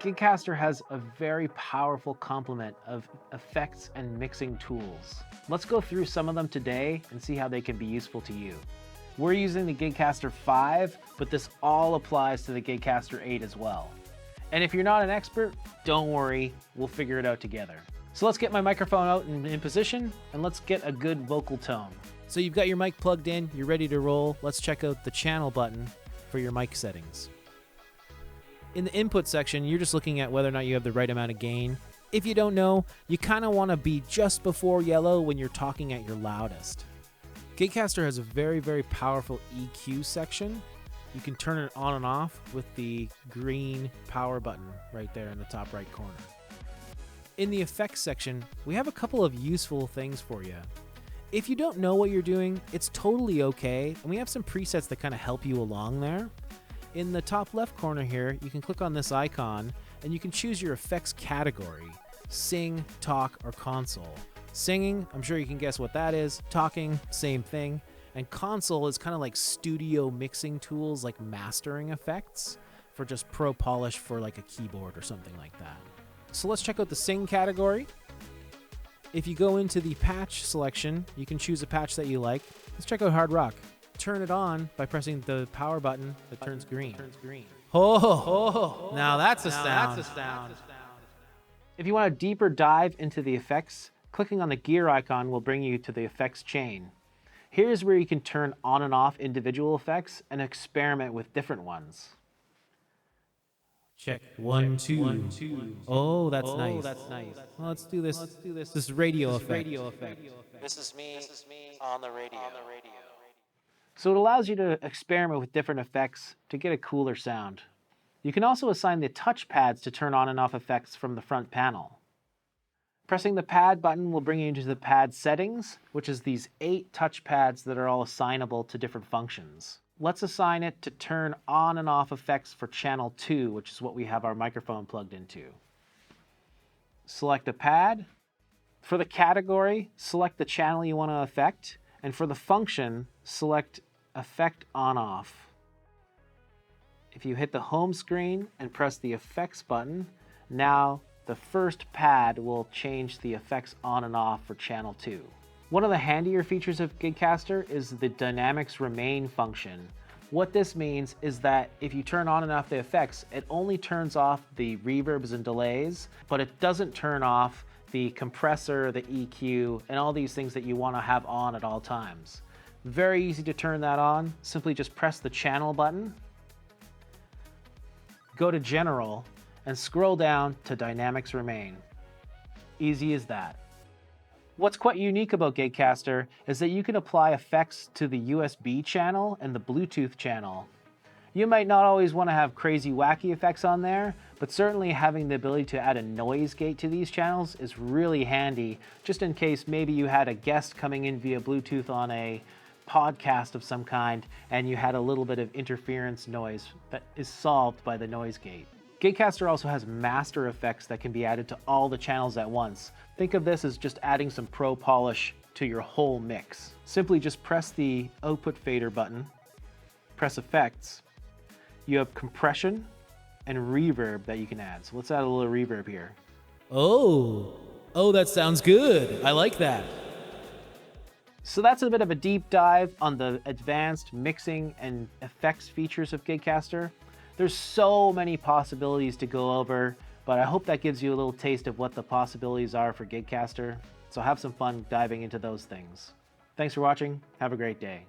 Gigcaster has a very powerful complement of effects and mixing tools. Let's go through some of them today and see how they can be useful to you. We're using the Gigcaster 5, but this all applies to the Gigcaster 8 as well. And if you're not an expert, don't worry, we'll figure it out together. So let's get my microphone out in position and let's get a good vocal tone. So you've got your mic plugged in, you're ready to roll. Let's check out the channel button for your mic settings. In the input section, you're just looking at whether or not you have the right amount of gain. If you don't know, you kind of want to be just before yellow when you're talking at your loudest. Gigcaster has a very, very powerful EQ section. You can turn it on and off with the green power button right there in the top right corner. In the effects section, we have a couple of useful things for you. If you don't know what you're doing, it's totally okay, and we have some presets that kind of help you along there. In the top left corner here, you can click on this icon and you can choose your effects category: sing, talk, or console. Singing, I'm sure you can guess what that is. Talking, same thing. And console is kind of like studio mixing tools like mastering effects for just pro polish for like a keyboard or something like that. So let's check out the sing category. If you go into the patch selection, you can choose a patch that you like. Let's check out hard rock. Turn it on by pressing the power button that turns green. Oh, now that's a sound. If you want a deeper dive into the effects, clicking on the gear icon will bring you to the effects chain. Here's where you can turn on and off individual effects and experiment with different ones. Check 1, 2. Oh, that's nice. Well, let's do this. This is radio effect. This is me on the radio. So it allows you to experiment with different effects to get a cooler sound. You can also assign the touch pads to turn on and off effects from the front panel. Pressing the pad button will bring you into the pad settings, which is these 8 touch pads that are all assignable to different functions. Let's assign it to turn on and off effects for channel 2, which is what we have our microphone plugged into. Select a pad. For the category, select the channel you want to affect, and for the function, select Effect On/Off. If you hit the home screen and press the effects button, now the first pad will change the effects on and off for channel 2. One of the handier features of Gigcaster is the Dynamics Remain function. What this means is that if you turn on and off the effects, it only turns off the reverbs and delays, but it doesn't turn off the compressor, the EQ, and all these things that you want to have on at all times. Very easy to turn that on. Simply just press the channel button, go to General, and scroll down to Dynamics Remain. Easy as that. What's quite unique about Gigcaster is that you can apply effects to the USB channel and the Bluetooth channel. You might not always want to have crazy wacky effects on there, but certainly having the ability to add a noise gate to these channels is really handy, just in case maybe you had a guest coming in via Bluetooth on a podcast of some kind and you had a little bit of interference noise that is solved by the noise gate. Gigcaster also has master effects that can be added to all the channels at once. Think of this as just adding some pro polish to your whole mix. Simply just press the output fader button, press effects. You have compression and reverb that you can add. So let's add a little reverb here. Oh, that sounds good. I like that. So that's a bit of a deep dive on the advanced mixing and effects features of Gigcaster. There's so many possibilities to go over, but I hope that gives you a little taste of what the possibilities are for Gigcaster. So have some fun diving into those things. Thanks for watching. Have a great day.